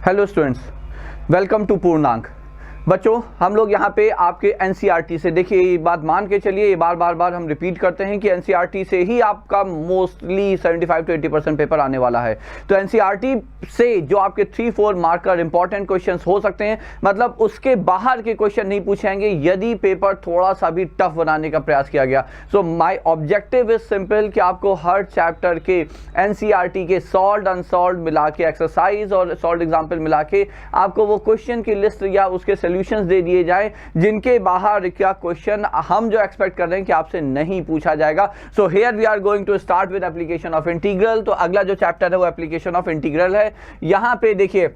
Hello students, welcome to पूर्णांक। बच्चों, हम लोग यहाँ पे आपके एनसीईआरटी से, देखिए ये बात मान के चलिए, ये बार हम रिपीट करते हैं कि एनसीईआरटी से ही आपका मोस्टली 75 to 80% पेपर आने वाला है। तो एनसीईआरटी से जो आपके 3-4 मार्कर इंपॉर्टेंट क्वेश्चंस हो सकते हैं, मतलब उसके बाहर के क्वेश्चन नहीं पूछेंगे यदि पेपर थोड़ा सा भी टफ बनाने का प्रयास किया गया। सो माई ऑब्जेक्टिव इज सिंपल कि आपको हर चैप्टर के एनसीईआरटी के सॉल्व अनसॉल्व मिला के, एक्सरसाइज और सॉल्व एग्जाम्पल मिला के आपको वो क्वेश्चन की लिस्ट या उसके सॉल्यूशंस दे दिए जाएं जिनके बाहर क्या क्वेश्चन हम जो एक्सपेक्ट कर रहे हैं कि आपसे नहीं पूछा जाएगा। So here we are going to start with application of integral. तो अगला जो चैप्टर है वो एप्लीकेशन ऑफ इंटीग्रल है। यहां पे देखिए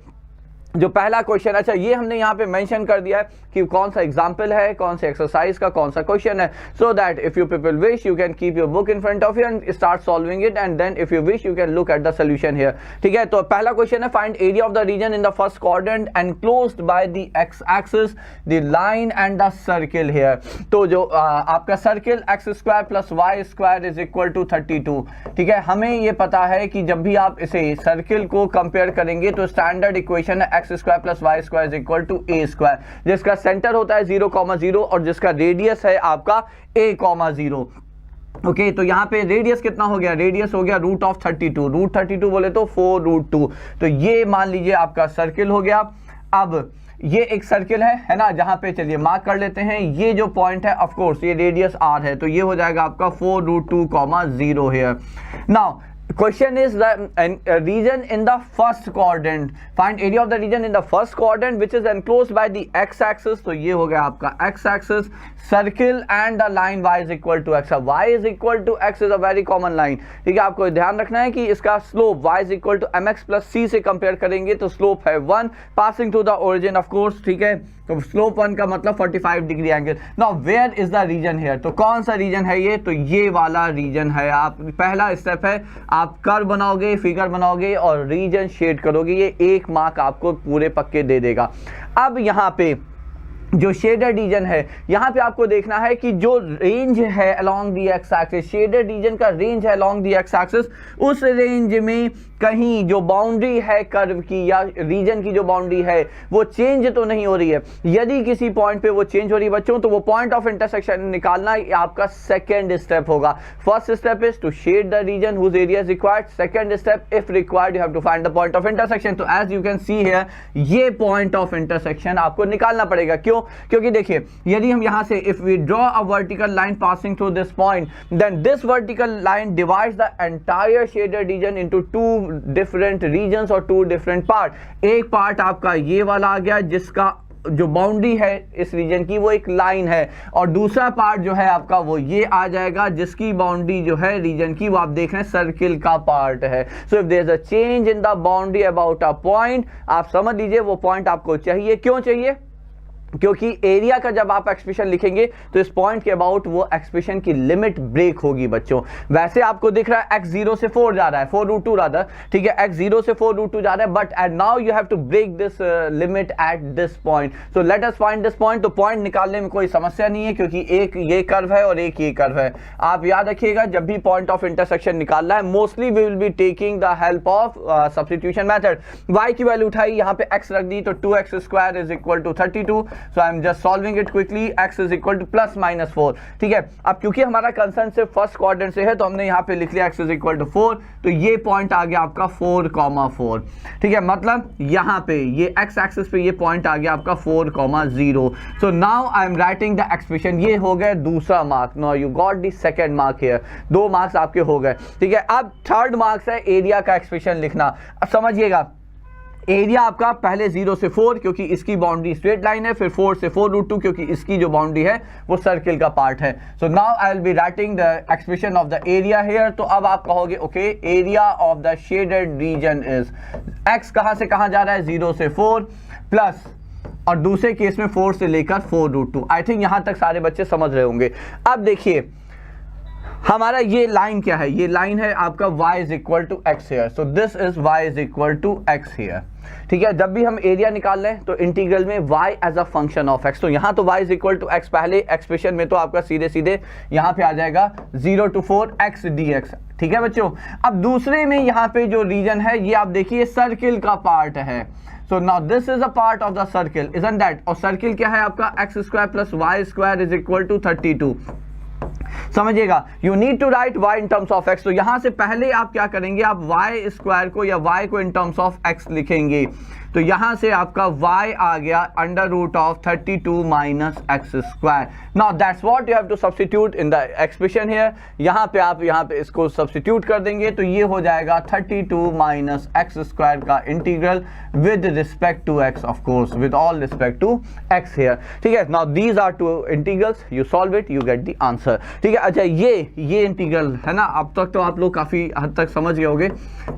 जो पहला क्वेश्चन, अच्छा ये हमने यहाँ पे मेंशन कर दिया है कि कौन सा एग्जाम्पल है, कौन से एक्सरसाइज का कौन सा क्वेश्चन है, so that if you people wish you can keep your book in front of you and start solving it, and then if you wish you can look at the solution here. ठीक है, तो पहला question है find area of the region in the first quadrant enclosed by the x axis the line and the circle here. तो जो आपका circle x square plus y square is equal to 32। ठीक है, हमें ये पता है कि जब भी आप इसे सर्किल को कंपेयर करेंगे तो स्टैंडर्ड इक्वेशन है x square plus y square is equal to a square, जिसका सेंटर होता है 0,0 और जिसका रेडियस है आपका a,0। ओके, तो यहाँ पे रेडियस कितना हो गया, रेडियस हो गया रूट ऑफ 32। रूट 32 बोले तो 4√2। तो ये मान लीजिए आपका सर्किल हो गया। अब ये एक सर्किल है ना, जहां पे चलिए मार्क कर लेते हैं, ये जो पॉइंट है ऑफ कोर्स ये रेडियस r है, तो ये हो जाएगा आपका 4√2,0 here. Now question is the region in the first quadrant, find area of the region in the first quadrant which is enclosed by the x axis। तो ये हो गया आपका x axis, circle and the line y is equal to x। y is equal to x is a very common line। ठीक है, आपको ध्यान रखना है कि इसका slope y is equal to mx plus c से कंपेयर करेंगे तो स्लोप है 1 passing to the origin of course. ठीक है, तो स्लोप 1 का मतलब 45 degree angle. Now where is the region here, तो कौन सा रीजन है ये, तो ये वाला रीजन है। आप पहला स्टेप है, आप कर्व बनाओगे, फिगर बनाओगे और रीजन शेड करोगे, ये 1 मार्क आपको पूरे पक्के दे देगा। अब यहाँ पे जो शेडेड रीजन है, यहाँ पे आपको देखना है कि जो रेंज है along the x axis, shaded region का रेंज है अलोंग दी एक्स एक्सिस, उस रेंज में कहीं जो बाउंड्री है कर्व की या रीजन की जो बाउंड्री है वो चेंज तो नहीं हो रही है। यदि किसी पॉइंट पे वो चेंज हो रही है बच्चों, तो वो पॉइंट ऑफ इंटरसेक्शन निकालना आपका सेकंड स्टेप होगा। First step is to shade the region whose area is required, second step if required you have to find the point of intersection. तो as you can see here, ये point of intersection आपको निकालना पड़ेगा। क्यों? क्योंकि देखिए यदि हम यहां से if we draw a vertical line passing through this point, then this vertical line divides the entire shaded region into 2 different regions और 2 डिफरेंट पार्ट। एक पार्ट आपका ये वाला आ गया जिसका जो बाउंड्री है इस रीजन की वो एक लाइन है, और दूसरा पार्ट जो है आपका वो ये आ जाएगा जिसकी बाउंड्री जो है रीजन की वो आप देख रहे हैं सर्किल का पार्ट है। So if there is a change in the boundary about a point, आप समझ लीजिए वो पॉइंट आपको चाहिए। क्यों चाहिए? क्योंकि एरिया का जब आप एक्सप्रेशन लिखेंगे तो इस पॉइंट के अबाउट वो एक्सप्रेशन की लिमिट ब्रेक होगी बच्चों। वैसे आपको दिख रहा है x 0 से 4 जा रहा है, 4√2 रादर। ठीक है, x 0 से 4√2 जा रहा है, but at now you have to break this limit at this point. So let us find this point. तो पॉइंट निकालने में कोई समस्या नहीं है क्योंकि एक ये कर्व है और एक ये कर्व है। आप याद रखिएगा जब भी पॉइंट ऑफ इंटरसेक्शन निकालना है, mostly we will be taking the help of substitution method. y की वैल्यू उठाई, यहाँ पे x रख दी, तो 2x square is equal to 32। So I'm just solving it quickly, x is equal to plus minus 4। ठीक है, अब क्योंकि हमारा कंसर्न सिर्फ फर्स्ट क्वाड्रेंट से है तो हमने यहाँ पे लिख लिया x is equal to 4। तो ये पॉइंट आ गया आपका 4,4। ठीक है, मतलब यहाँ पे ये x एक्सिस पे ये पॉइंट आ गया आपका 4,0। So now I am writing the expression. ये हो गया दूसरा mark. Now you got the second mark here, 2 marks आपके हो गए। ठीक है, अब थर्ड मार्क्स है एरिया का एक्सप्रेशन लिखना। अब समझिएगा, एरिया आपका पहले 0 से 4 क्योंकि इसकी बाउंड्री स्ट्रेट लाइन है, फिर 4 से 4√2 क्योंकि इसकी जो बाउंड्री है वो सर्किल का पार्ट है। So now I will be writing the expression of the area here. तो अब आप कहोगे okay, area of the shaded region is x कहां से कहां जा रहा है, 0 से 4 प्लस, और दूसरे केस में 4 से लेकर 4√2। आई थिंक यहां तक सारे बच्चे समझ रहे होंगे। अब देखिए हमारा ये लाइन क्या है, ये लाइन है आपका y is equal to x here, so this is y is equal to x here. ठीक है, जब भी हम एरिया निकाल लें तो इंटीग्रल में y as a function of x, तो यहाँ तो y is equal to x, पहले एक्सप्रेशन में तो आपका सीधे सीधे यहाँ पे आ जाएगा 0 to 4 x dx। ठीक है बच्चों, अब दूसरे में यहाँ पे जो रीजन है ये आप देखिए सर्किल का पार्ट है, so now this is a part of the circle, isn't that, और सर्किल क्या है आपका x square plus y square is equal to 32। समझिएगा, you need to write y in terms of x, तो यहां से पहले आप क्या करेंगे, आप y स्क्वायर को या y को इन टर्म्स ऑफ x लिखेंगे, तो यहां से आपका y आ गया under root of 32 minus x square. Now that's what you have to substitute in the expression here, यहां पे आप यहां पे इसको सब्स्टिट्यूट कर देंगे तो ये हो जाएगा 32 माइनस एक्स स्क्वायर का integral with respect to x, of course with all respect to x here. ठीक है, now these are two integrals, you solve it, you get the answer. ठीक है, अच्छा ये इंटीग्रल है ना, अब तक तो आप लोग काफी हद तक समझ गए होंगे,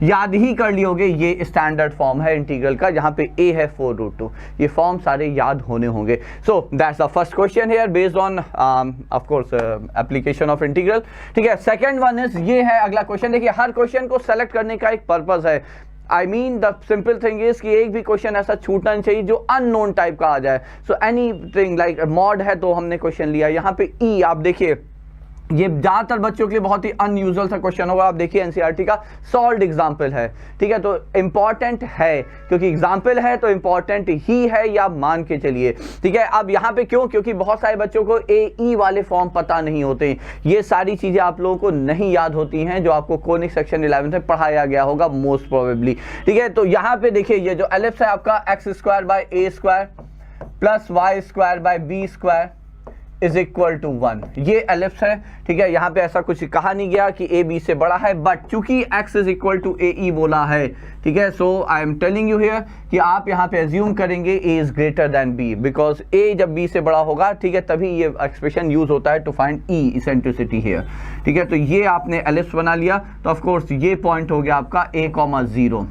याद ही कर लिए होंगे, ये स्टैंडर्ड फॉर्म है इंटीग्रल का, यहाँ पे a है 4√2, ये फॉर्म सारे याद होने होंगे। So that's the first question here based on off course application of integral. ठीक है, सेकंड वन इज ये है अगला क्वेश्चन। देखिए हर क्वेश्चन को सेलेक्ट करने का एक पर्पस है, I mean the simple thing is कि एक भी क्वेश्चन ऐसा छूटना नहीं चाहिए जो अननोन टाइप का आ जाए। सो एनीथिंग लाइक मॉड है तो हमने क्वेश्चन लिया, यहाँ पे ई आप देखिए, ये ज्यादातर बच्चों के लिए बहुत ही अनयूजुअल सा क्वेश्चन होगा, आप देखिए एनसीईआरटी का सॉल्व्ड एग्जाम्पल है। ठीक है, तो इंपॉर्टेंट है क्योंकि एग्जाम्पल है तो इंपॉर्टेंट ही है, या मान के चलिए। ठीक है, अब यहाँ पे क्यों, क्योंकि बहुत सारे बच्चों को AE वाले फॉर्म पता नहीं होते, ये सारी चीजें आप लोगों को नहीं याद होती हैं जो आपको कोनिक सेक्शन 11 में पढ़ाया गया होगा मोस्ट प्रोबेबली। ठीक है, तो यहाँ पे देखिए ये जो एलिप्स है आपका x square by a square plus y square by b square is equal to 1, ये एलिप्स है। ठीक है, यहाँ पे ऐसा कुछ कहा नहीं गया कि a b से बड़ा है, बट चूंकि x is equal to AE बोला है, ठीक है, so I am telling you here कि आप यहाँ पे एज्यूम करेंगे a is greater than b, because a जब b से बड़ा होगा, ठीक है, तभी ये एक्सप्रेशन यूज होता है to find E eccentricity here. ठीक है, तो ये आपने एलिप्स बना लिया, तो ऑफ कोर्स ये पॉइंट हो गया आपका a,0,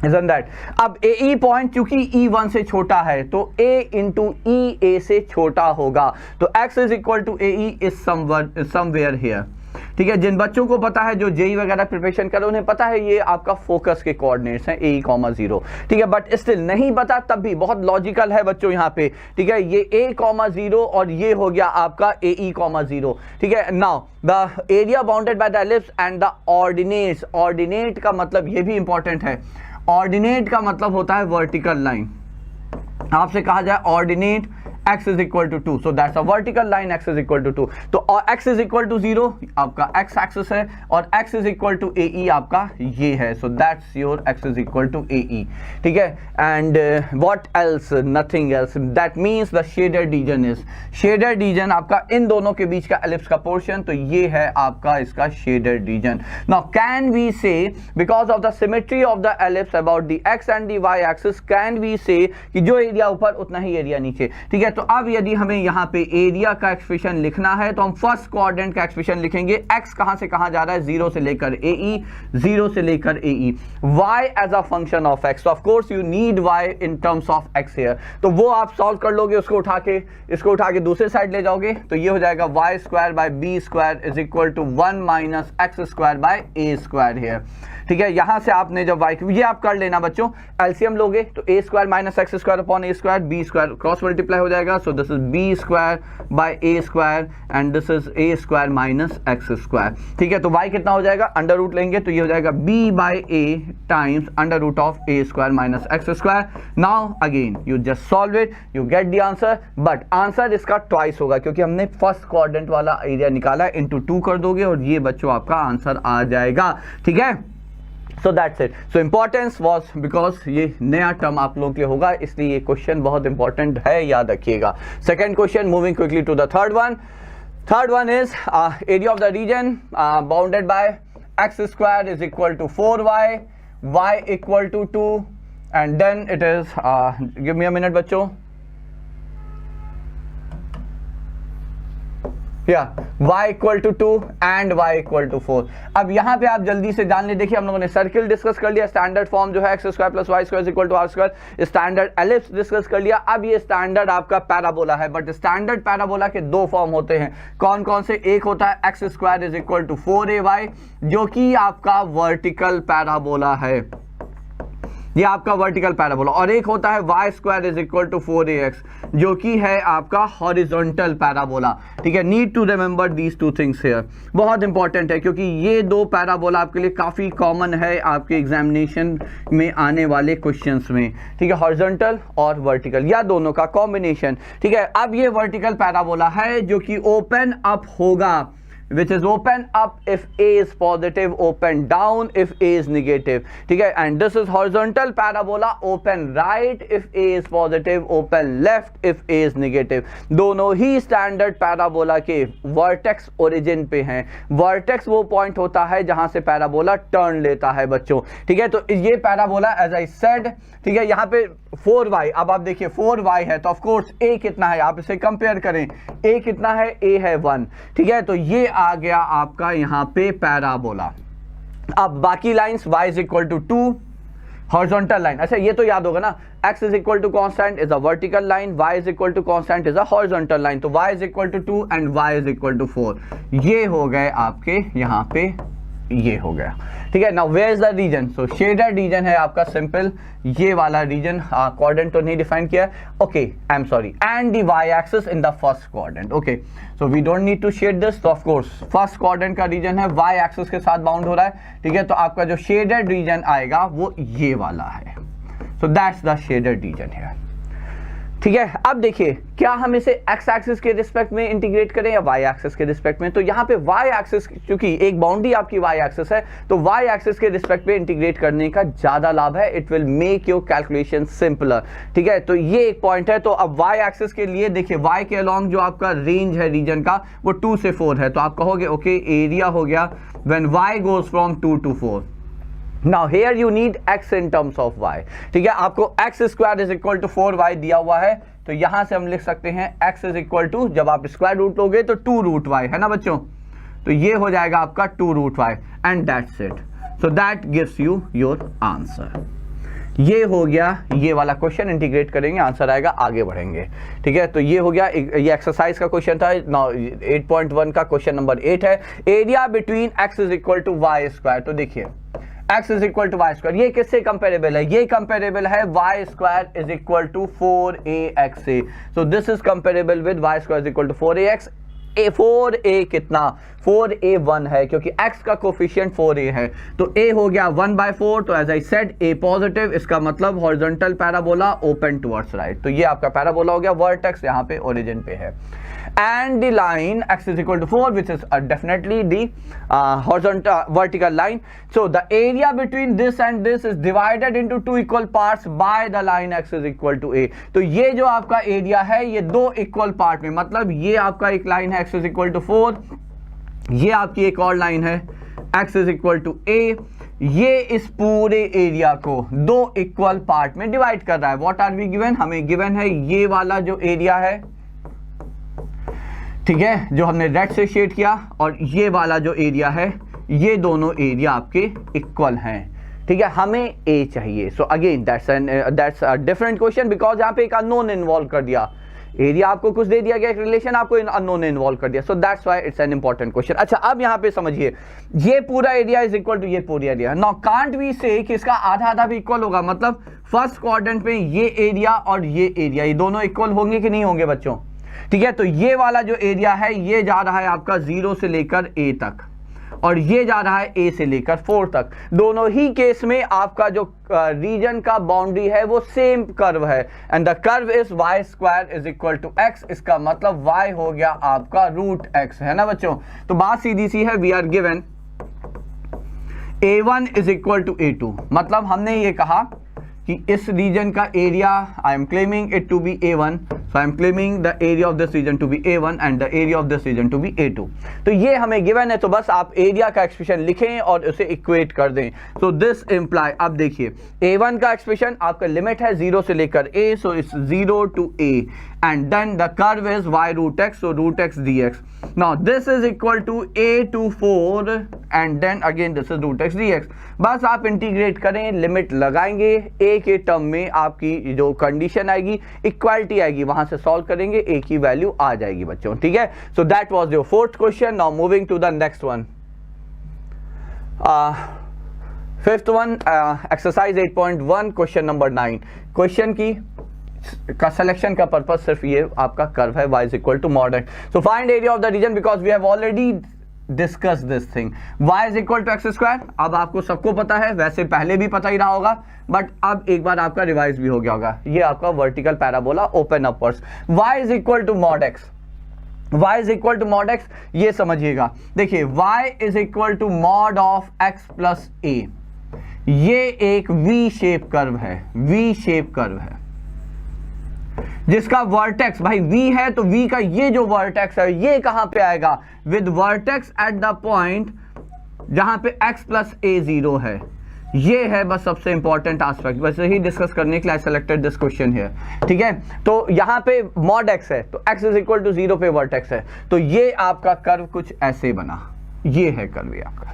isn't that? अब AE पॉइंट क्योंकि E1 से छोटा है तो A इंटू E A से छोटा होगा, तो X is equal to AE is somewhere here. ठीक है, जिन बच्चों को पता है जो जेई वगैरह प्रिपरेशन कर रहे उन्हें पता है ये आपका फोकस के कोऑर्डिनेट्स हैं AE,0। ठीक है, बट स्टिल नहीं पता तब भी बहुत लॉजिकल है बच्चों यहाँ पे। ठीक है, ये A,0 और ये हो गया आपका AE,0। ठीक है, now the area bounded by the ellipse and the ordinates, ordinate का मतलब ये भी इंपॉर्टेंट है, ऑर्डिनेट का मतलब होता है वर्टिकल लाइन, आपसे कहा जाए ordinate x is equal to 2, so that's a vertical line x is equal to 2, तो x इज इक्वल टू 0 आपका x एक्सिस है और x is equal to AE आपका ये है, so that's your x is equal to AE। ठीक है, and what else, nothing else, that means the shaded region is, shaded region आपका इन दोनों के बीच का एलिप्स का पोर्शन, तो ये है आपका इसका shaded region. Now can we say because of the symmetry of the ellipse about the x and the y axis, can we say कि जो एरिया ऊपर उतना ही एरिया नीचे। ठीक है, तो अब यदि हमें यहाँ पे एरिया का एक्सप्रेशन लिखना है तो हम फर्स्ट क्वाड्रेंट का एक्सप्रेशन लिखेंगे, x कहां से कहां जा रहा है, 0 से लेकर AE, 0 से लेकर AE, y as a function of x, of course you need y in terms of x here, तो वो आप सॉल्व कर लोगे, उसको उठा के दूसरे साइड ले जाओगे, तो ये हो जाएगा y square by b square is equal to 1 minus x square by a square here. ठीक है, यहां से आपने जब y, ये आप कर लेना बच्चों, एलसीएम लोगे तो a square minus x square upon a square, b square cross multiply हो जाएगा, so this is b square by a square and this is a square minus x square। ठीक है, तो y कितना हो जाएगा, अंडर रूट लेंगे तो ये हो जाएगा b by a times under root of a square minus x square। now again you just solve it, you get the answer, but answer इसका ट्वाइस होगा क्योंकि हमने फर्स्ट क्वाड्रेंट वाला एरिया निकाला, इंटू 2 कर दोगे और ये बच्चों आपका आंसर आ जाएगा। ठीक है, so that's it, so importance was because ये नया टर्म आप लोगों के लिए होगा, इसलिए ये क्वेश्चन बहुत इंपॉर्टेंट है, याद रखिएगा। Second question, moving quickly to the third one is area of the region bounded by x square is equal to 4y, y equal to 2 and then it is, give me a minute बच्चों, या y equal to 2 and y equal to 4। अब यहाँ पे आप जल्दी से जान ले, देखिए हम लोगों ने सर्किल डिस्कस कर लिया, स्टैंडर्ड फॉर्म जो है x square plus y square equal to r square, standard ellipse discuss कर लिया। अब ये स्टैंडर्ड आपका पैराबोला है, बट स्टैंडर्ड पैराबोला के दो फॉर्म होते हैं, कौन कौन से? एक होता है x square is equal to 4ay जो कि आपका वर्टिकल पैराबोला है, ये आपका वर्टिकल पैराबोला, और एक होता है y square is equal to 4ax जो कि है आपका हॉरिजॉन्टल पैराबोला। ठीक है, need to remember these two things here, बहुत इंपॉर्टेंट है क्योंकि ये दो पैराबोला आपके लिए काफी कॉमन है आपके एग्जामिनेशन में आने वाले क्वेश्चंस में। ठीक है, हॉरिजॉन्टल और वर्टिकल या दोनों का कॉम्बिनेशन। ठीक है, अब ये वर्टिकल पैराबोला है जो कि ओपन अप होगा, which is open up if A is positive, open down if A is negative। ठीक है, and this is horizontal parabola, open right if A is positive, open left if A is negative। दोनों ही standard parabola के vertex origin पे हैं। Vertex वो point होता है जहां से पैराबोला टर्न लेता है बच्चों। ठीक है, तो ये पैराबोला एज आई सेड, ठीक है, यहाँ पे 4y, अब आप देखिए 4y है तो ऑफ कोर्स A कितना है, आप इसे कंपेयर करें, A कितना है, A है 1। ठीक है, तो ये आ गया आपका यहाँ पे पैराबोला। अब बाकी lines y is equal to 2 horizontal line, अच्छा ये तो याद होगा ना, x is equal to constant is a vertical line, y is equal to constant is a horizontal line, तो y is equal to 2 and y is equal to 4। ये हो गए आपके यहाँ पे, ये हो गया। ठीक है, now where is the region? So shaded region है आपका सिंपल ये वाला रीजन, क्वाड्रेंट तो नहीं डिफाइन किया, okay I am sorry, and the y axis in the first quadrant. Okay, so we don't need to shade this, तो of course first quadrant का region है, वाई एक्सिस के साथ बाउंड हो रहा है। ठीक है, तो आपका जो शेडेड रीजन आएगा वो ये वाला है, so that's the shaded region है। ठीक है, अब देखिए क्या हम इसे एक्स एक्सिस के रिस्पेक्ट में इंटीग्रेट करें या वाई एक्सिस के रिस्पेक्ट में? तो यहाँ पे वाई एक्सिस, क्योंकि एक बाउंड्री आपकी वाई एक्सिस है, तो वाई एक्सिस के रिस्पेक्ट में इंटीग्रेट करने का ज्यादा लाभ है, it will make your calculation simpler. ठीक है, तो ये एक पॉइंट है। तो अब वाई एक्सिस के लिए देखिए वाई के अलोंग जो आपका रेंज है रीजन का वो 2 से 4 है, तो आप कहोगे ओके एरिया हो गया when y goes from 2 to 4। Now here you need x in terms of y। ठीक है, आपको x square is equal to 4y दिया हुआ है, तो यहां से हम लिख सकते हैं x इज इक्वल टू, जब आप स्क्वायर रूट लोगे तो 2 रूट y है ना बच्चों, तो ये हो जाएगा आपका 2 root y and that's it. So that gives you your answer. ये हो गया ये वाला क्वेश्चन, इंटीग्रेट करेंगे आंसर आएगा, आगे बढ़ेंगे। ठीक है, तो ये हो गया, ये एक्सरसाइज का क्वेश्चन था। 8.1 का क्वेश्चन नंबर 8 है, area between x is equal to y square. तो देखिए x is equal to y square, ये किससे कंपेरेबल है? ये कंपेरेबल है y square is equal to 4ax से। So this is comparable with y square is equal to 4ax। 4a कितना? 4a 1 है, क्योंकि x का कोफिशिएंट 4a है, तो a हो गया 1/4। तो as I said a positive, इसका मतलब horizontal parabola open towards right, तो ये आपका पैराबोला हो गया, वर्टेक्स यहाँ पे ओरिजिन पे है, and the line x is equal to 4 which is definitely the horizontal vertical line। so the area between this and this is divided into 2 equal parts by the line x is equal to a। तो ये जो आपका area है ये 2 equal part में, मतलब ये आपका एक लाइन है x is equal to 4, ये आपकी एक और लाइन है x is equal to a, ये इस पूरे एरिया को 2 इक्वल पार्ट में डिवाइड कर रहा है। What are we given? हमें गिवन है ये वाला जो एरिया है, ठीक है, जो हमने रेड से शेड किया, और ये वाला जो एरिया है, ये दोनों एरिया आपके इक्वल हैं। ठीक है, हमें A चाहिए। So again that's a different question, because यहाँ पे एक अननोन इन्वॉल्व कर दिया, एरिया आपको कुछ दे दिया गया, एक रिलेशन आपको अननोन ने इन्वॉल्व कर दिया, सो that's why it's an important question. अच्छा, अब यहाँ पे समझिए, ये पूरा एरिया इज इक्वल टू ये पूरा area. Now can't we say कि इसका आधा आधा भी इक्वल होगा, मतलब फर्स्ट क्वाड्रेंट में ये एरिया और ये एरिया, ये दोनों इक्वल होंगे कि नहीं होंगे बच्चों? ठीक है, तो ये वाला जो एरिया है ये जा रहा है आपका 0 से लेकर a तक, और ये जा रहा है a से लेकर 4 तक। दोनों ही केस में आपका जो रीजन का बाउंड्री है वो सेम कर्व है, and the curve is y square is equal to x. इसका मतलब y हो गया आपका रूट x, है ना बच्चों? तो बात सीधी सी है, we are given a1 is equal to a2, मतलब हमने ये कहा कि इस रीजन का area I am claiming it to be a1, So I am claiming the area of this region to be A1 and the area of this region to be A2. तो ये हमें गिवन है, तो बस आप area का expression लिखें और उसे इक्वेट कर दें. So this imply, अब देखिए A1 का एक्सप्रेशन आपका लिमिट है 0 से लेकर A, so it's 0 to A, and then the curve is y root x, so root x dx. Now this is equal to A to 4 and then again this is root x dx. बस आप integrate करें, limit लगाएंगे, A के term में आपकी जो condition आएगी equality आएगी, वहां से सॉल्व करेंगे, A की वैल्यू आ जाएगी बच्चों. ठीक है, so that was your fourth question. Now moving to the next one, fifth one, exercise 8.1 question number 9. Question की का सिलेक्शन का पर्पस सिर्फ ये आपका कर्व है y is equal to mod x. So find area of the region because we have already discussed this thing. y is equal to x square. अब आपको सबको पता है, वैसे पहले भी पता ही रहा होगा, बट अब एक बार आपका रिवाइज भी हो गया होगा. ये आपका vertical parabola open upwards. y is equal to mod x. y is equal to mod x, ये समझिएगा. देखिए y is equal to mod of x plus a. ये एक v शेप कर्व है, v शेप कर्व है जिसका vertex भाई v है, तो v का ये जो वर्टेक्स है ये कहां पे आएगा, with vertex at the point जहां पे x प्लस a 0 है. ये है बस सबसे इंपॉर्टेंट एस्पेक्ट, वैसे ही डिस्कस करने के लिए सेलेक्टेड दिस क्वेश्चन है. ठीक है, तो यहां पे मॉड x है, तो x इज इक्वल टू 0 पे वर्टेक्स है, तो ये आपका कर्व कुछ ऐसे बना, ये है कर्व आपका.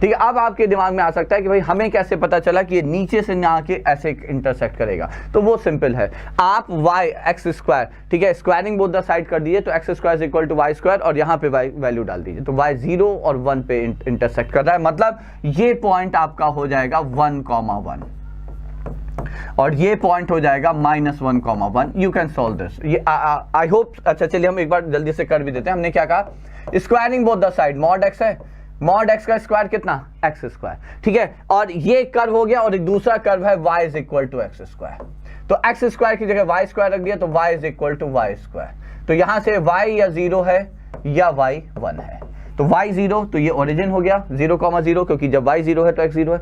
ठीक है, अब आपके दिमाग में आ सकता है कि भाई हमें कैसे पता चला कि ये नीचे से ना आके ऐसे इंटरसेक्ट करेगा. तो वो सिंपल है, आप y एक्स स्क्वायर, ठीक है, स्क्वायरिंग बोथ द साइड कर दीजिए, तो x square equal to y square और यहाँ पे y वैल्यू डाल दीजिए, तो y 0 और 1 पे इंटरसेक्ट कर रहा है, मतलब ये पॉइंट आपका हो जाएगा 1,1 और ये पॉइंट हो जाएगा -1,1. You can solve this. ये आई होप. अच्छा चलिए हम एक बार जल्दी से कर भी देते हैं. हमने क्या कहा, squaring both the side, mod x है, मॉड x का स्क्वायर कितना, x स्क्वायर. ठीक है, और ये कर्व हो गया और एक दूसरा कर्व है y is equal to x square, तो x स्क्वायर की जगह y स्क्वायर रख दिया, तो y is equal to y square. तो यहां से y या 0 है या y 1 है, तो y 0, तो ये ओरिजिन हो गया 0,0, क्योंकि जब y 0 है तो x 0 है,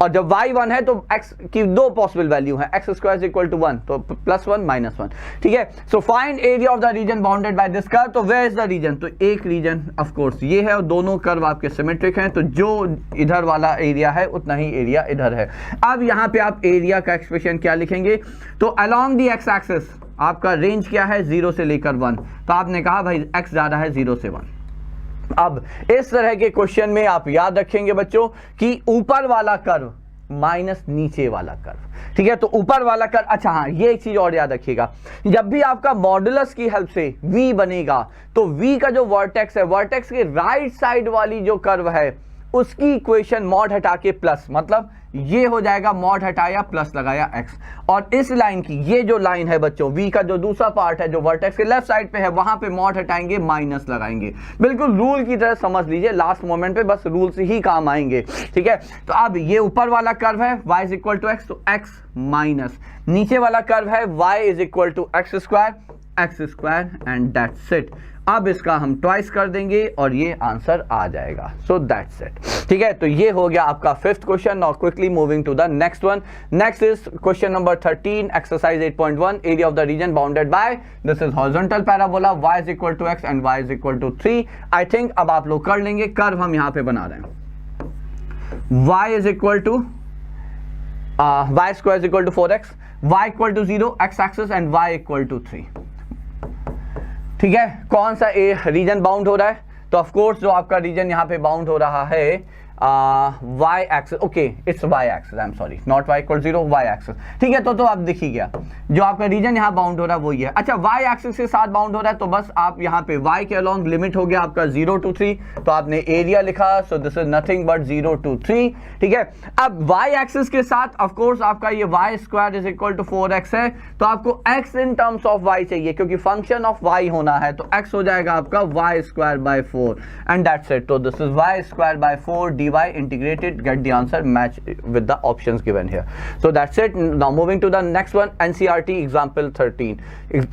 और जब y 1 है तो x की दो पॉसिबल वैल्यू है, x स्क्वायर इक्वल टू 1, तो +1 -1. ठीक है, so find area of the region bounded by this curve. तो वेयर इज द रीजन, तो एक रीजन ऑफ कोर्स ये है और दोनों कर्व आपके सिमेट्रिक हैं, तो जो इधर वाला एरिया है उतना ही एरिया इधर है. अब यहाँ पे आप एरिया का एक्सप्रेशन क्या लिखेंगे, तो अलोंग दी एक्स एक्सिस आपका रेंज क्या है 0 से लेकर 1, तो आपने कहा भाई x जा रहा है 0 से 1. अब इस तरह के क्वेश्चन में आप याद रखेंगे बच्चों कि ऊपर वाला कर्व माइनस नीचे वाला कर्व. ठीक है, तो ऊपर वाला कर्व. अच्छा हाँ, ये एक चीज और याद रखिएगा, जब भी आपका मॉडुलस की हेल्प से v बनेगा, तो v का जो वर्टेक्स है, वर्टेक्स के राइट साइड वाली जो कर्व है उसकी इक्वेशन मॉड हटा के प्लस, मतलब ये हो जाएगा मॉड हटाया प्लस लगाया x, और इस लाइन की ये जो लाइन है बच्चों v का जो दूसरा पार्ट है जो वर्टेक्स के लेफ्ट साइड पे है, वहां पे मॉड हटाएंगे माइनस लगाएंगे. बिल्कुल रूल की तरह समझ लीजिए, लास्ट मोमेंट पे बस रूल से ही काम आएंगे. ठीक है, तो अब ये ऊपर वाला कर्व है y is equal to x, तो x माइनस नीचे वाला कर्व है y is equal to x square and that's it. अब इसका हम ट्वाइस कर देंगे और ये आंसर आ जाएगा. So that's it. ठीक है, तो ये हो गया आपका fifth question. Now quickly moving to the next one. Next is question number 13, exercise 8.1, area of the region bounded by this is horizontal parabola, y is equal to x and y is equal to 3. I think अब आप लोग कर लेंगे. Curve हम यहां पे बना रहे हैं, y is equal to y square is equal to 4x, y equal to 0 x axis and y equal to 3. ठीक है, कौन सा ए रीजन बाउंड हो रहा है, तो ऑफ कोर्स जो आपका रीजन यहाँ पे बाउंड हो रहा है y axis. Okay, it's y axis, I am sorry, not y equal 0, y axis. ठीक है, तो आप दिख ही गया जो आपका रीजन यहाँ बाउंड हो रहा है वो ये है. अच्छा, y एक्सिस के साथ बाउंड हो रहा है, तो बस आप यहाँ पे y के अलोंग लिमिट हो गया आपका 0 to 3, तो आपने एरिया लिखा, सो this is nothing but 0 to 3. ठीक है, अब y एक्सिस के साथ ऑफ कोर्स आपका ये y square is equal to 4x है, तो आपको x in terms of y चाहिए, क्योंकि फंक्शन ऑफ y होना है, तो x हो जाएगा आपका y square by 4 and that's it. तो this is y square by 4 dy integrated, get the answer, match with the options given here. So that's it. Now moving to the next one, NCERT example 13.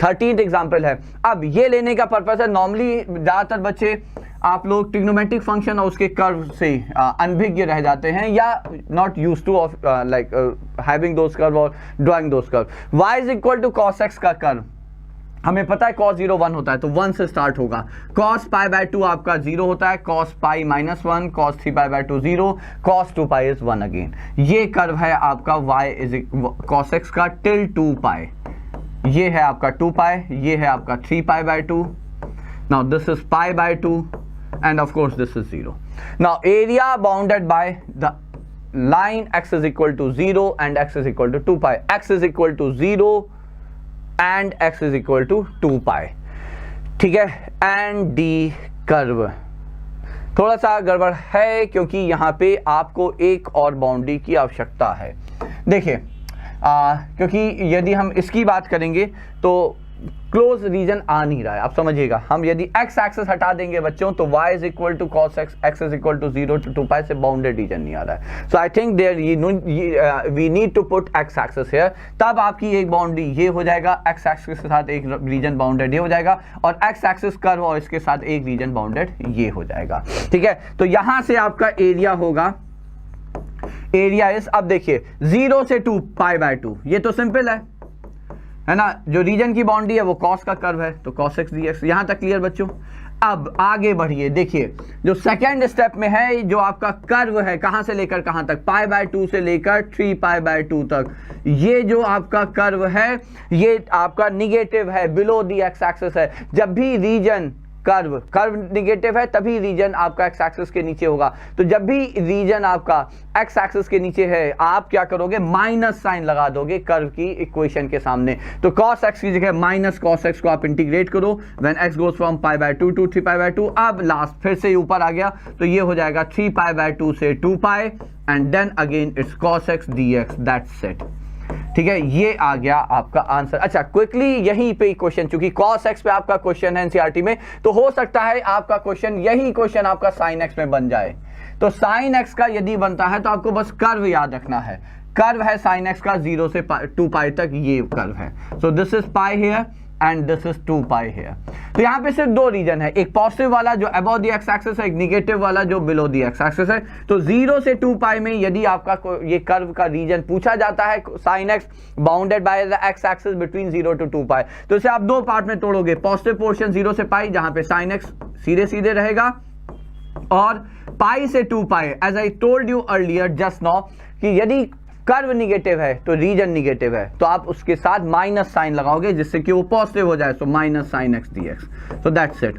13th example है. अब ये लेने का purpose है, normally ज्यादातर बच्चे आप लोग ट्रिग्नोमेट्रिक फंक्शन और उसके कर्व से अनभिज्ञ रह जाते हैं या not used to of like having those curve और drawing those curve. y is equal to cos x का कर्व हमें पता है cos 0 1 होता है, तो 1 से स्टार्ट होगा। cos पाई बाय 2 आपका 0 होता है, cos pi minus 1, cos 3 pi by 2 0, cos 2 pi is 1 again. ये कर्व है आपका y इज cos x का टिल 2 पाई। ये है आपका 2 पाई, ये है आपका 3 pi by 2। Now this is pi by 2 end of course this is 0। Now area bounded by the line x is equal to 0 and x is equal to 2 pi, x is equal to 0 and x is equal to 2 pi, ठीक है। And D curve थोड़ा सा गड़बड़ है क्योंकि यहाँ पे आपको एक और बाउंड्री की आवश्यकता है। देखिए क्योंकि यदि हम इसकी बात करेंगे तो क्लोज रीजन आ नहीं रहा है, आप समझिएगा। हम यदि x एक्सेस हटा देंगे बच्चों तो y is equal to cos x, x is equal to 0 to 2 pi से बाउंडेड रीजन नहीं आ रहा है। So I think there we need to put x axes here, तब आपकी एक बाउंड्री ये हो जाएगा, x एक्सेस के साथ एक रीजन बाउंडेड ये हो जाएगा, और x एक्सेस कर्व और इसके साथ एक रीजन बाउंडेड ये हो जाएगा, ठीक है। तो यहां से आपका एरिया होगा, एरिया इज, अब देखिए 0 से 2 पाई बाय 2, ये तो सिंपल है ना। जो रीजन की बाउंड्री है वो cos का कर्व है, तो cos x dx। यहां तक क्लियर बच्चों। अब आगे बढ़िए, देखिए जो सेकेंड स्टेप में है, जो आपका कर्व है कहां से लेकर कहां तक, पाई बाय 2 से लेकर 3 पाई बाय 2 तक, ये जो आपका कर्व है ये आपका निगेटिव है, बिलो दी एक्स एक्सिस है। जब भी रीजन कर्व निगेटिव है तभी रीजन आपका एक्स एक्सिस के नीचे होगा। तो जब भी रीजन आपका एक्स एक्सिस के नीचे है आप क्या करोगे, माइनस साइन लगा दोगे कर्व की इक्वेशन के सामने। तो cos x की जगह माइनस cos x को आप इंटीग्रेट करो, when x goes from pi by 2 to 3 pi by 2। अब लास्ट फिर से ऊपर आ गया तो ये हो जाएगा 3 पाई बाय 2 से 2 pi and then again it's cos x dx, that's it, ठीक है। ये आ गया आपका आंसर। अच्छा क्विकली यहीं पे क्वेश्चन, चूंकि cos x पे आपका क्वेश्चन है एनसीईआरटी में, तो हो सकता है आपका क्वेश्चन यही क्वेश्चन आपका sin x में बन जाए। तो sin x का यदि बनता है तो आपको बस कर्व याद रखना है, कर्व है sin x का 0 से 2 पाई तक, ये कर्व है। So this is pi here and this is 2 pi here. तो यहाँ पे सिर्फ दो रीजन है, एक पॉजिटिव वाला जो अबव द एक्स एक्सिस है, एक निगेटिव वाला जो बिलो द एक्स एक्सिस है। तो 0 से 2 पाई में यदि आपका ये कर्व का रीजन पूछा जाता है, sin x bounded by the x axis between 0 to 2 पाई, तो इसे आप दो पार्ट में तोड़ोगे, पॉजिटिव पोर्शन 0 से पाई जहां पे sin x सीधे सीधे रहेगा, और पाई से 2 pi, as I told you earlier just now कि यदि कर्व निगेटिव है तो रीजन निगेटिव है, तो आप उसके साथ माइनस साइन लगाओगे जिससे कि वो पॉजिटिव हो जाए। So minus sine x dx, so that's it.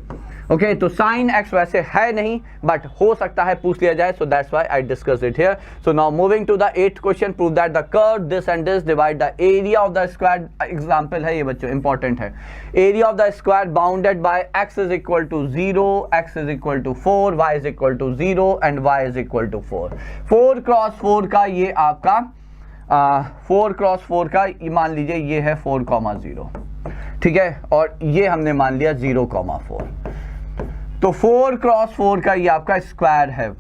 Okay, तो साइन एक्स वैसे है नहीं बट हो सकता है पूछ लिया जाए, so that's why I discuss it here. So now moving to the 8th question, prove that the curve this and this divide the area of the square. Example है ये बच्चों, इंपॉर्टेंट है। Area of the square bounded by x is equal to 0, x is equal to 4, y is equal to 0 and y is equal to 4। 4 cross 4 का ये आपका 4 cross 4 का मान लीजिए ये है 4,0, ठीक है, और ये हमने मान लिया 0,4। तो 4 क्रॉस 4 का ये आपका स्क्वायर है,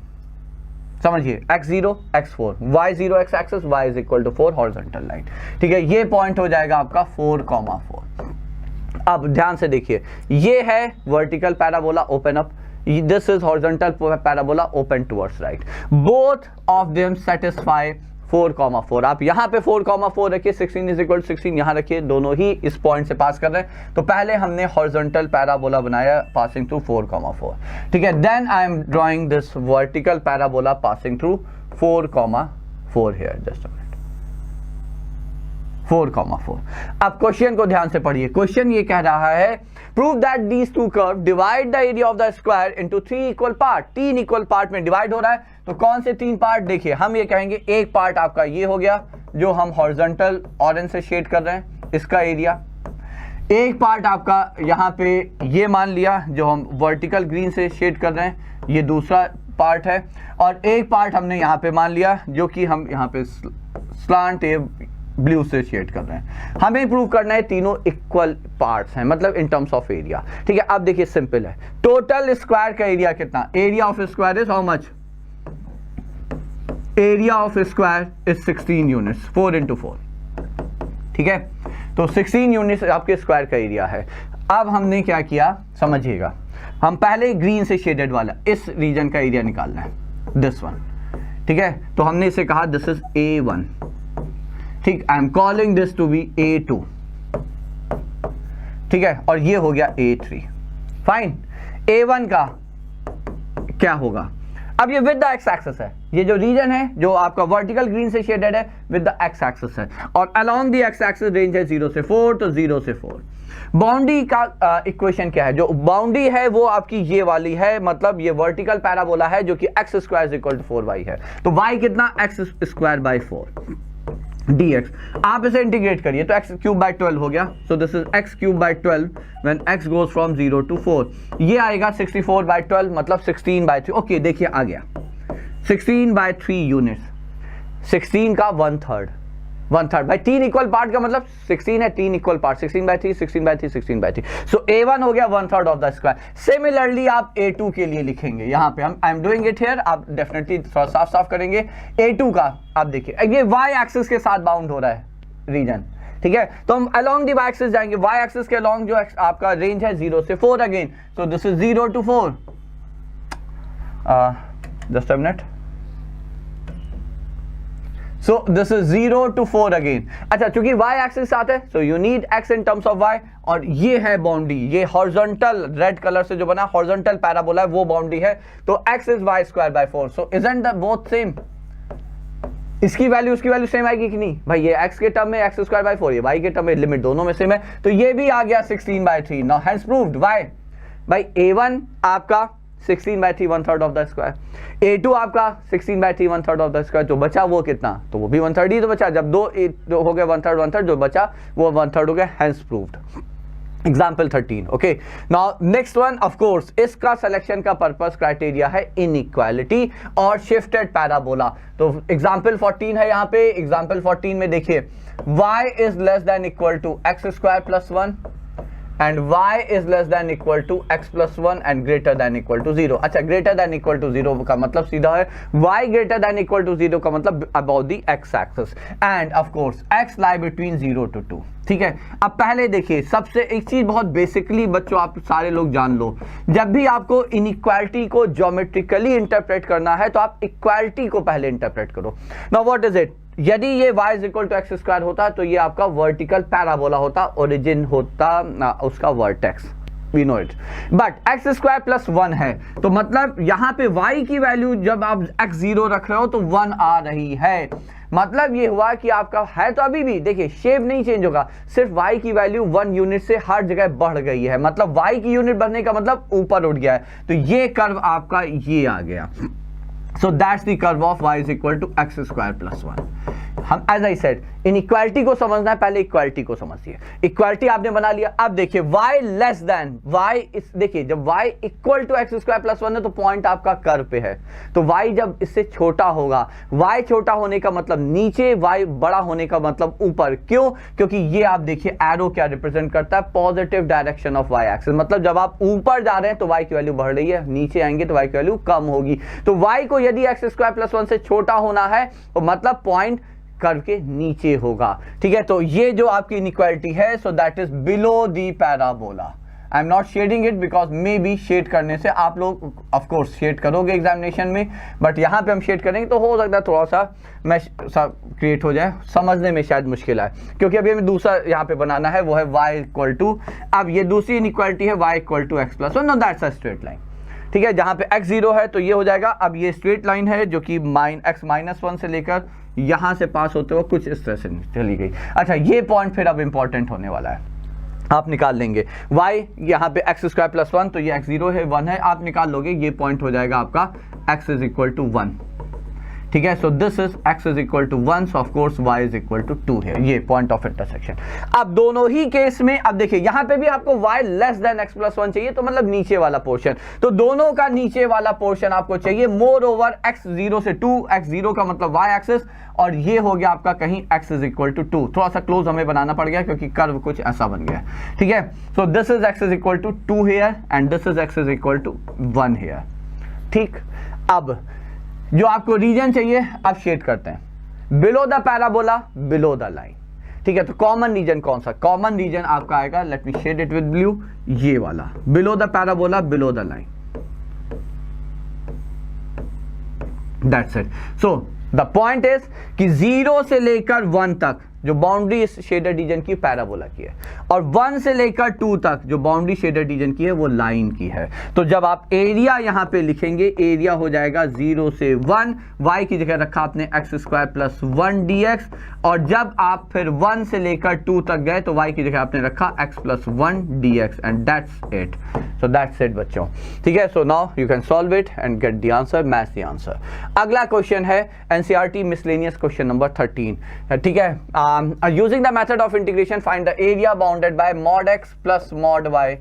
समझिए, x0 x4, y0 x axis, y is equal to 4 horizontal line, ठीक है। ये पॉइंट हो जाएगा आपका 4,4। अब ध्यान से देखिए, ये है vertical parabola open up, this is horizontal parabola open towards right. Both of them satisfy 4,4। आप यहाँ पे 4,4 रखिए, 16 इज इक्वल 16 यहाँ रखिए, दोनों ही इस पॉइंट से पास कर रहे हैं। तो पहले हमने हॉरिजॉन्टल पैराबोला बनाया पासिंग थ्रू 4,4, ठीक है। Then I am drawing this vertical parabola passing through 4,4 here, just a minute, 4,4। अब क्वेश्चन को ध्यान से पढ़िए। क्वेश्चन ये कह रहा है, prove that these two curve divide the area of the square into 3 equal part. 3 equal part में डिवाइड हो रहा है, तो कौन से 3 पार्ट? देखिए, हम ये कहेंगे एक पार्ट आपका ये हो गया जो हम हॉरिजॉन्टल ऑरेंज से शेड कर रहे हैं, इसका एरिया। एक पार्ट आपका यहाँ पे ये मान लिया जो हम वर्टिकल ग्रीन से शेड कर रहे हैं, ये दूसरा पार्ट है। और एक पार्ट हमने यहाँ पे मान लिया जो कि हम यहाँ पे स्लांट ब्लू से शेड कर रहे हैं। हमें प्रूव करना है तीनों इक्वल पार्ट्स हैं, मतलब इन टर्म्स ऑफ एरिया, ठीक है। अब देखिए सिंपल है, टोटल स्क्वायर का एरिया कितना? Area of square is how much? Area of square is 16 units, 4 into 4, ठीक है। तो 16 यूनिट्स आपके स्क्वायर का एरिया है। अब हमने क्या किया समझिएगा, हम पहले ग्रीन से शेडेड वाला इस रीजन का एरिया निकालना है, दिस वन, ठीक है। तो हमने इसे कहा दिस इज A1, ठीक। I am calling this to be A2, ठीक है, और ये हो गया A3। फाइन, A1 का क्या होगा? अब ये विद द एक्स एक्सिस है, ये जो रीजन है जो आपका वर्टिकल ग्रीन से शेडेड है विद द एक्स एक्सिस है, और along the x axis range है 0 से 4, तो 0 से 4। बाउंड्री का इक्वेशन क्या है? जो बाउंड्री है वो आपकी ये वाली है, मतलब ये वर्टिकल पैराबोला है जो कि x square equal to 4y है। तो y कितना? X square by 4 dx। आप इसे इंटीग्रेट करिए तो x क्यूब बाई 12 हो गया। सो this is x cube by 12 when x goes from 0 to 4। ये आएगा 64 बाई 12 मतलब 16 बाई 3। ओके देखिए आ गया 16 बाई 3 यूनिट्स, 16 का 1/3 भाई 3 इक्वल पार्ट का मतलब 16 है, 3 equal part, 16 by 3 16 by 3 16 by 3। So A1 हो गया 1/3 ऑफ द स्क्वायर। सिमिलरली आप A2 के लिए लिखेंगे, यहाँ पे हम I am doing it here, आप डेफिनेटली थोड़ा साफ साफ करेंगे। A2 का आप देखिए ये y एक्सिस के साथ बाउंड हो रहा है रीजन, ठीक है, तो हम अलोंग द y एक्सिस जाएंगे। y एक्सिस के अलोंग जो आपका रेंज है 0 से 4 again, so this is 0 to 4। Just a minute. So this is 0 to 4 again। अच्छा, चूंकि y एक्सिस साथ है so you need x in terms of y, और ये है बाउंड्री, ये हॉरिजॉन्टल रेड कलर से जो बना हॉरिजॉन्टल पैराबोला है वो बाउंड्री है, तो x is y square by 4। so isn't the both same? इसकी वैल्यू उसकी वैल्यू सेम आएगी कि नहीं भाई? ये x के टर्म में x स्क्वायर बाई 4, ये y के टर्म में लिमिट दोनों में सेम है, तो ये भी आ गया 16 by 3। Now hence proved y भाई A1 आपका 16 by 3 1/3 of the square, A2 आपका 16 बाई 3 1/3 ऑफ द स्क्वायर, जो बचा वो कितना? तो वो भी 1/3 ही तो बचा, जब दो हो गए 1/3 जो बचा वो 1/3 हो गया। Hence proved. Example 13। Okay, now next one, of course इसका सिलेक्शन का पर्पस क्राइटेरिया है इनइक्वालिटी और शिफ्टेड पैराबोला। तो एग्जाम्पल 14 है यहाँ पे। एग्जाम्पल 14 में देखिए y is less than equal to x square plus 1 and y is less than equal to x plus 1 and greater than equal to 0। अच्छा, greater than equal to 0 का मतलब सीधा है y greater than equal to 0 का मतलब above the x axis and of course x lie between 0 to 2। ठीक है, अब पहले देखिए सबसे एक चीज बहुत बेसिकली बच्चों आप सारे लोग जान लो, जब भी आपको इनइक्वालिटी को ज्योमेट्रिकली इंटरप्रेट करना है तो आप इक्वालिटी को पहले इंटरप्रेट करो। Now what is it? यदि ये y is equal to x square होता तो ये आपका वर्टिकल पैराबोला होता, ओरिजिन होता उसका vertex, we know it. But x square plus 1 है तो मतलब यहाँ पे y की वैल्यू जब आप x0 रख रहे हो तो 1 आ रही है, मतलब ये हुआ कि आपका है तो अभी भी देखिए शेप नहीं चेंज होगा, सिर्फ y की वैल्यू 1 यूनिट से हर जगह बढ़ गई है, मतलब y की यूनिट बढ़ने का मतलब ऊपर उठ गया है, तो ये कर्व आपका ये आ गया। So that's the curve of y is equal to x square plus 1। हम एज आई सेड इनइक्वालिटी को समझना है, पहले इक्वालिटी को समझिए। इक्वालिटी आपने बना लिया, अब देखिए y लेस देन y इस, देखिए जब y equal to x square plus 1 है तो पॉइंट आपका कर्व पे है, तो y जब इससे छोटा होगा, y छोटा होने का मतलब नीचे, y बड़ा होने का मतलब ऊपर। क्यों? क्योंकि ये आप देखिए एरो क्या रिप्रेजेंट करता है? Positive direction of y axis, मतलब जब आप ऊपर जा रहे हैं तो y की वैल्यू बढ़ रही है, नीचे आएंगे तो y की वैल्यू कम होगी। तो y को यदि एक्स स्क्वायर प्लस 1 से छोटा होना है तो मतलब पॉइंट कर्व के नीचे होगा। ठीक है, तो ये जो आपकी इनइक्वालिटी है so that is below the parabola. I am not shading it because maybe shade करने से आप लोग ऑफ कोर्स शेड करोगे एग्जामिनेशन में, बट यहाँ पे हम शेड करेंगे तो हो सकता है थोड़ा सा मैश सा क्रिएट हो जाए, समझने में शायद मुश्किल है, क्योंकि अभी हमें दूसरा यहाँ पे बनाना है वो है y इक्वल टू, अब ये दूसरी इनइक्वालिटी है y equal to x plus 1। No that's a straight line. ठीक है, जहाँ पे x0 है तो ये हो जाएगा। अब ये स्ट्रेट लाइन है जो कि x माइनस 1 से लेकर यहाँ से पास होते हुए कुछ इस तरह से चली गई। अच्छा, ये पॉइंट फिर अब इंपॉर्टेंट होने वाला है, आप निकाल लेंगे y यहाँ पे एक्स स्क्वायर प्लस 1, तो ये x0 है 1 है, आप निकाल लोगे, ये पॉइंट हो जाएगा आपका x इज इक्वल टू 1। ठीक है, so this is x is equal to 1, so of course y is equal to 2 है, ये पॉइंट ऑफ इंटरसेक्शन। अब दोनों ही केस में अब देखिए यहाँ पे भी आपको y लेस देन x प्लस 1 चाहिए, तो मतलब नीचे वाला पोर्शन, तो दोनों का नीचे वाला पोर्शन आपको चाहिए। मोर ओवर x0 से 2, x0 का मतलब y एक्सिस, और ये हो गया आपका कहीं x इज इक्वल टू 2। थोड़ा सा क्लोज हमें बनाना पड़ गया क्योंकि कर्व कुछ ऐसा बन गया। ठीक है, so this is x is equal to 2 here and this is x is equal to 1 here. ठीक, अब जो आपको रीजन चाहिए अब शेड करते हैं, below the parabola, below the line. ठीक है, तो कॉमन रीजन कौन सा? कॉमन रीजन आपका आएगा, let me shade it with blue, ये वाला, below the parabola, below the line. That's it. So the point is कि 0 से लेकर 1 तक जो बाउंड्री इस शेडेड रीजन की पैराबोला की है, और 1 से लेकर 2 तक जो बाउंड्री शेडेड रीजन की है वो लाइन की है। तो जब आप एरिया यहाँ पे लिखेंगे, एरिया हो जाएगा 0 से 1, y की जगह रखा आपने x² प्लस 1 dx, और जब आप फिर 1 से लेकर 2 तक गए तो y की जगह आपने रखा x प्लस 1 dx, and that's it. So that's it बच्चों, ठीक है। So now you can solve it and get the answer, match the answer. अगला क्वेश्चन है एनसीईआरटी मिसलेनियस क्वेश्चन नंबर 13, ठीक है। Using the method of integration find the area bounded by mod x plus mod y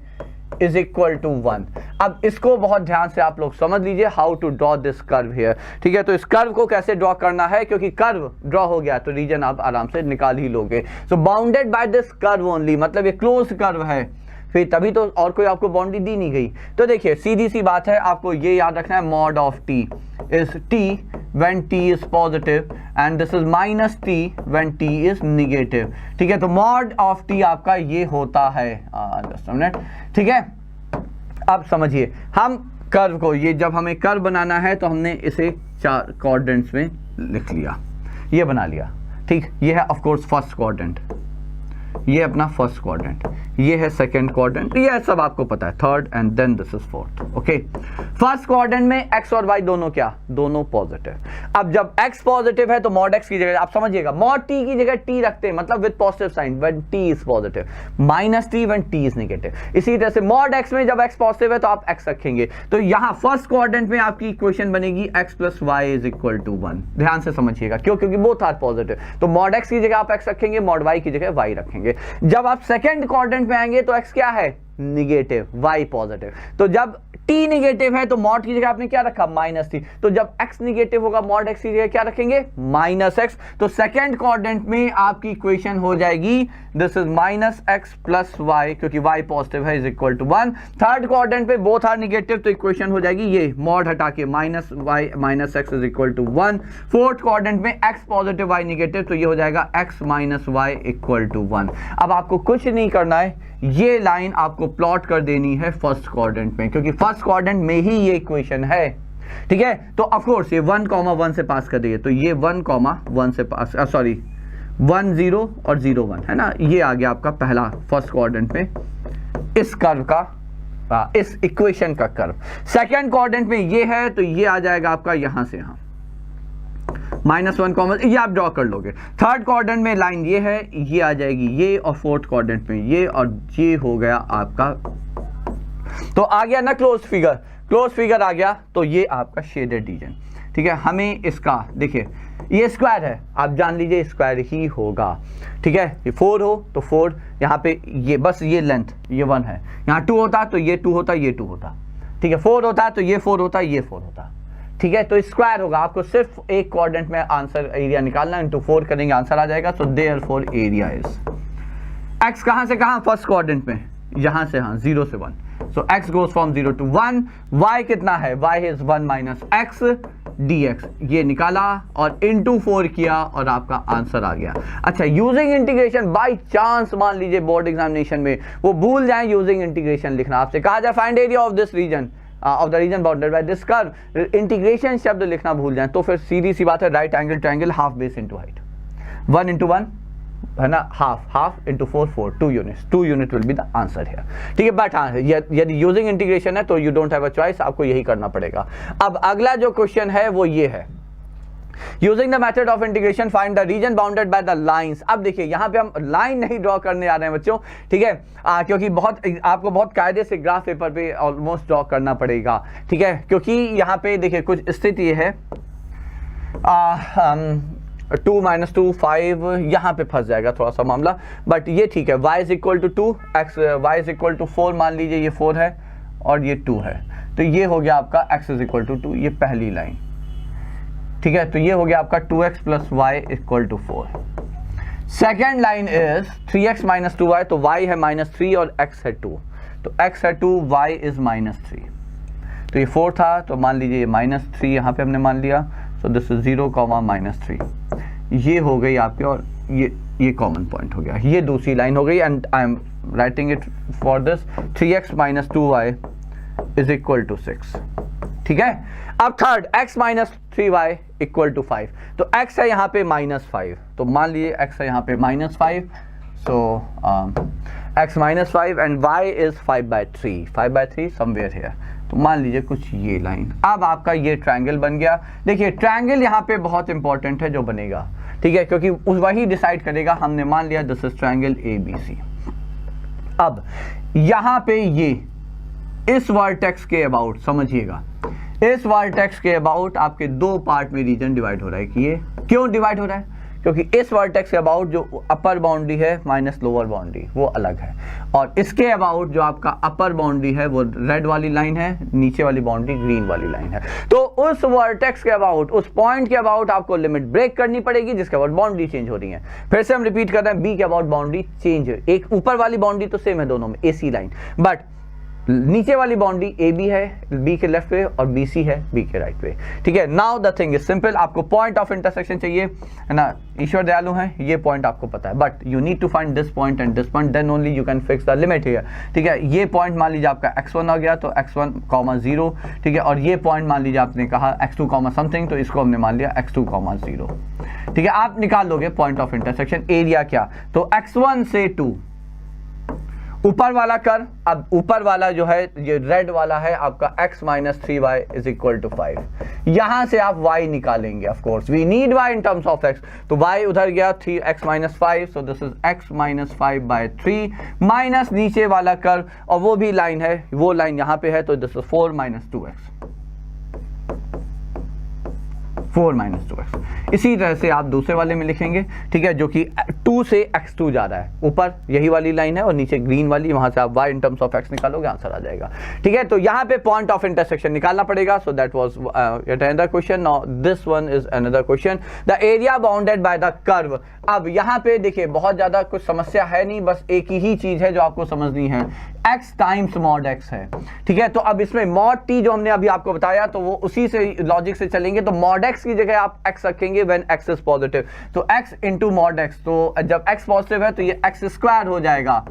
is equal to 1। अब इसको बहुत ध्यान से आप लोग समझ लीजिए, how to draw this curve here, ठीक है। तो इस कर्व को कैसे ड्रॉ करना है, क्योंकि कर्व ड्रॉ हो गया तो रीजन आप आराम से निकाल ही लोगे। So bounded by this curve only, मतलब ये क्लोज कर्व है, फिर तभी तो और कोई आपको बाउंड्री दी नहीं गई। तो देखिए सीधी सी बात है, आपको ये याद रखना है, mod of T is T when t is positive and this is minus t when t is negative, ठीक है। तो mod of t आपका ये होता है, just a minute, ठीक है। अब समझिए, हम कर्व को, ये जब हमें कर्व बनाना है तो हमने इसे 4 क्वाड्रेंट्स में लिख लिया, ये बना लिया, ठीक। ये है ऑफ कोर्स फर्स्ट क्वाड्रेंट, ये अपना फर्स्ट क्वाड्रेंट, ये है सेकंड क्वाड्रेंट, ये सब आपको पता है, third and then this is fourth, okay. First quadrant में x और y दोनों क्या, दोनों पॉजिटिव। अब जब x पॉजिटिव है तो mod x की जगह आप समझिएगा mod t की जगह t रखते हैं, मतलब with positive sign when t is positive, minus t when t is negative. इसी तरह से mod x में जब x पॉजिटिव है तो आप x रखेंगे। तो यहां फर्स्ट क्वाड्रेंट में आपकी इक्वेशन बनेगी x plus y is equal to 1। ध्यान से समझिएगा, क्यों, क्योंकि बोथ आर पॉजिटिव। तो mod x की जगह आप x रखेंगे, mod y की जगह y रखेंगे। जब आप सेकंड क्वाड्रेंट में आएंगे तो x क्या है, निगेटिव, y पॉजिटिव। तो जब t निगेटिव है तो mod की जगह आपने क्या रखा, माइनस t। तो जब x निगेटिव होगा mod x की जगह क्या रखेंगे, माइनस x। तो सेकंड क्वाड्रेंट में आपकी इक्वेशन हो जाएगी this is minus x plus y, क्योंकि y पॉजिटिव है, is equal to 1। Third quadrant पे बोथ आर निगेटिव, तो इक्वेशन हो जाएगी ये mod हटा के minus y minus x is equal to 1। Fourth quadrant में x पॉजिटिव y निगेटिव, तो ये हो जाएगा x minus y equal to 1। अब आपको कुछ नहीं करना है, ये लाइन आपको प्लॉट कर देनी है फर्स्ट क्वाड्रेंट में, क्योंकि फर्स्ट क्वाड्रेंट में ही ये इक्वेशन है, ठीक है। तो ऑफ कोर्स ये 1,1 से पास कर देंगे, तो ये 1,1 से पास, सॉरी 1 0 और 0 1 है ना, ये आ गया आपका पहला फर्स्ट क्वाड्रेंट में इस कर्व का, इस इक्वेशन का कर्व। सेकंड क्वाड्रेंट में ये है, तो ये आ जाएगा आपका यहां से यहां -1 कॉमन, ये आप ड्रॉ कर लोगे। थर्ड क्वाड्रेंट में लाइन ये है, ये आ जाएगी ये, और फोर्थ क्वाड्रेंट में ये, और ये हो गया आपका। तो आ गया ना क्लोज फिगर, क्लोज फिगर आ गया, तो ये आपका शेडेड रीजन, ठीक है। हमें इसका देखिए, ये स्क्वायर है, आप जान लीजिए स्क्वायर ही होगा, ठीक है। ये 4 हो तो 4, यहाँ पे ये बस ये लेंथ ये 1 है, यहाँ 2 होता तो ये 2 होता, ये 2 होता, ठीक है। 4 होता तो ये 4 होता, ये 4 होता, ठीक है। तो स्क्वायर होगा, आपको सिर्फ एक क्वाड्रेंट में आंसर एरिया निकालना, इंटू 4 करेंगे आंसर आ जाएगा। So therefore area is x कहां से कहां, फर्स्ट क्वाड्रेंट में, यहां से यहां 0 से 1, so x goes from 0 to 1। y कितना है, y is 1 minus x dx, ये निकाला और इंटू 4 किया और आपका आंसर आ गया। अच्छा, यूजिंग इंटीग्रेशन, बाय चांस मान लीजिए बोर्ड एग्जामिनेशन में वो भूल जाए यूजिंग इंटीग्रेशन लिखना, आपसे कहा जाए find area of this region of the region bounded by this curve, integration शब्द लिखना भूल जाए तो फिर सीधी सी बात है, right angle triangle, half base into height, 1 into 1 है ना, half into 4 4, 2 units, 2 unit will be the answer है, ठीक है। बट हाँ, यदि यूजिंग इंटीग्रेशन है तो you don't have a choice, आपको यही करना पड़ेगा। अब अगला जो क्वेश्चन है वो ये है, using the method of integration find the region bounded by the lines. अब देखिए यहाँ पे हम लाइन नहीं ड्रॉ करने आ रहे हैं बच्चों, ठीक है, क्योंकि आपको बहुत कायदे से ग्राफ पेपर पे ऑलमोस्ट ड्रॉ करना पड़ेगा, ठीक है। क्योंकि यहाँ पे देखिए कुछ स्थिति ये है, 2 - 2 5, यहाँ पे फंस जाएगा थोड़ा सा मामला, बट ये ठीक है। y is equal to 2, y is equal to 4, मान लीजिए ये 4 है और ये 2 है, तो ये हो गया आपका x इज इक्वल टू 2, ये पहली लाइन, ठीक है। तो ये हो गया आपका 2x plus y equal to 4। Second line is 3x minus 2y, तो y है -3 और x है 2, तो x है 2, y इज -3, तो ये 4 था, तो मान लीजिए -3 यहाँ पे हमने मान लिया, सो दिस इज 0, -3, ये हो गई आपके, और ये कॉमन पॉइंट हो गया, ये दूसरी लाइन हो गई। And I am writing it for this, 3x minus 2y is equal to 6, ठीक है। अब third x minus 3y equal to 5, तो x है यहाँ पे -5, तो मान लीजिए x है यहाँ पे -5, सो x -5 and y is 5/3 somewhere here, तो मान लीजिए कुछ ये लाइन। अब आपका ये ट्रायंगल बन गया। देखिए ट्रायंगल यहाँ पे बहुत इंपॉर्टेंट है जो बनेगा, ठीक है, क्योंकि वही डिसाइड करेगा। हमने मान लिया दिस इज ट्रायंगल ABC। अब यहाँ पे ये इस वर्टेक्स के अबाउट समझिएगा, इस वर्टेक्स के अबाउट आपके दो पार्ट में रीजन डिवाइड हो रहा है कि ये क्यों डिवाइड हो रहा है, क्योंकि इस वर्टेक्स के अबाउट जो अपर बाउंड्री है माइनस लोअर बाउंड्री वो अलग है, और इसके अबाउट जो आपका अपर बाउंड्री है वो रेड वाली लाइन है, नीचे वाली बाउंड्री ग्रीन वाली लाइन है। तो उस वर्टेक्स के अबाउट, उस पॉइंट के अबाउट आपको लिमिट ब्रेक करनी पड़ेगी जिसके अबाउट बाउंड्री चेंज हो रही है। फिर से हम रिपीट कर रहे हैं, बी के अबाउट बाउंड्री चेंज है, एक ऊपर वाली बाउंड्री तो सेम है दोनों में, AC लाइन, बट नीचे वाली बाउंड्री AB है B के लेफ्ट पे और BC है B के राइट पे, ठीक है। Now the thing is simple, आपको पॉइंट ऑफ इंटरसेक्शन चाहिए, है ना, ईश्वर दयालु है, ये पॉइंट आपको पता है, but you need to find this point and this point, then only you can fix the limit here, ठीक है। ये पॉइंट मान लीजिए आपका x1 आ गया, तो x1, 0, ठीक है, और ये पॉइंट मान लीजिए आपने कहा x2, समथिंग, तो इसको हमने मान लिया x2, 0, ठीक है। आप निकाल लोगे पॉइंट ऑफ इंटरसेक्शन, एरिया क्या, तो x1 से 2 ऊपर वाला कर। अब ऊपर वाला जो है ये रेड वाला है आपका x minus 3y is equal to 5, यहां से आप y निकालेंगे, of course we need y in terms of x, तो y उधर गया 3x minus 5, so this is x minus 5/3 minus नीचे वाला कर, और वो भी लाइन है, वो लाइन यहां पे है, तो this is 4 minus 2x, 4 minus 2x। इसी तरह से आप दूसरे वाले में लिखेंगे, ठीक है, जो कि 2 से x2 जा रहा है, ऊपर यही वाली लाइन है और नीचे ग्रीन वाली, वहां से आप y in terms of x निकालोगे, आंसर आ जाएगा, ठीक है। तो यहाँ पे पॉइंट ऑफ इंटरसेक्शन निकालना पड़ेगा। सो that was yet another question, now this one is another question, the area bounded by the curve। अब यहाँ पे देखिए बहुत ज्यादा कुछ समस्या है नहीं, बस एक ही चीज है जो आपको समझनी है, x टाइम्स मॉड x है, ठीक है। तो अब इसमें मॉड t जो हमने अभी आपको बताया, तो वो उसी से लॉजिक से चलेंगे, तो मॉड x की जगह आप x रखेंगे व्हेन x इज पॉजिटिव, तो x इंटू मॉड x, तो जब x पॉजिटिव है तो ये x स्क्वायर हो जाएगा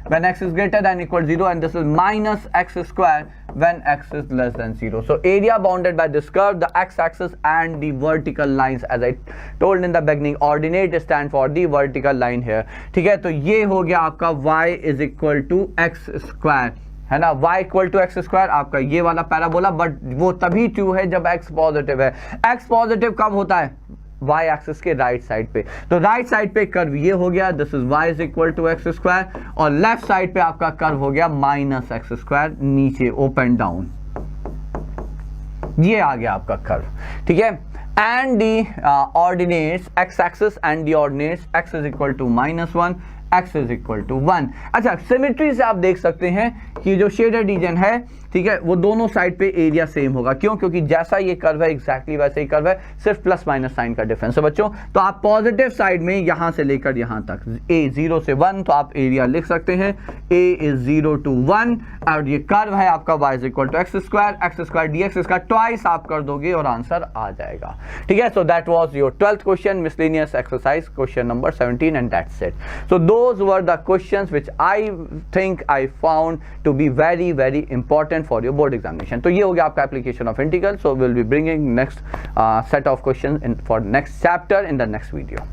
when x is greater than equal 0, and this is minus x square when x is less than 0. So area bounded by this curve, the x-axis and the vertical lines, as I told in the beginning, ordinate stand for the vertical line here, ठीक है। तो ये हो गया आपका y is equal to x square, है ना, y equal to x square, आपका ये वाला पैराबोला, बट वो तभी ट्रू है जब x पॉजिटिव है। x पॉजिटिव कब होता है, y एक्सिस के राइट साइड पे, तो राइट साइड पे कर्व ये हो गया, this is y is equal to x square, और लेफ्ट साइड पे आपका कर्व हो गया माइनस एक्स स्क्वायर, नीचे ओप एंड डाउन, ये आ गया आपका कर्व, ठीक है। And the ordinates x axis and the ordinates x is equal to -1, x is equal to 1। अच्छा, सिमेट्री से आप देख सकते हैं कि जो शेडेड रीजन है, ठीक है, वो दोनों साइड पे एरिया सेम होगा, क्यों, क्योंकि जैसा ये कर्व है एग्जैक्टली वैसे ही कर्व है, सिर्फ प्लस माइनस साइन का डिफरेंस है बच्चों। तो आप पॉजिटिव साइड में यहां से लेकर यहां तक a 0 से 1, तो आप एरिया लिख सकते हैं a इज 0 to 1, और ये कर्व है आपका y is equal to x square dx, इसका ट्वाइस आप कर दोगे और आंसर आ जाएगा, ठीक है। So that was your 12th question, miscellaneous exercise question number 17, and that's it. So those were the questions which I think I found to be very very important for your board examination। तो ये हो गया आपका application of integral, so we'll be bringing next set of questions for next chapter in the next video।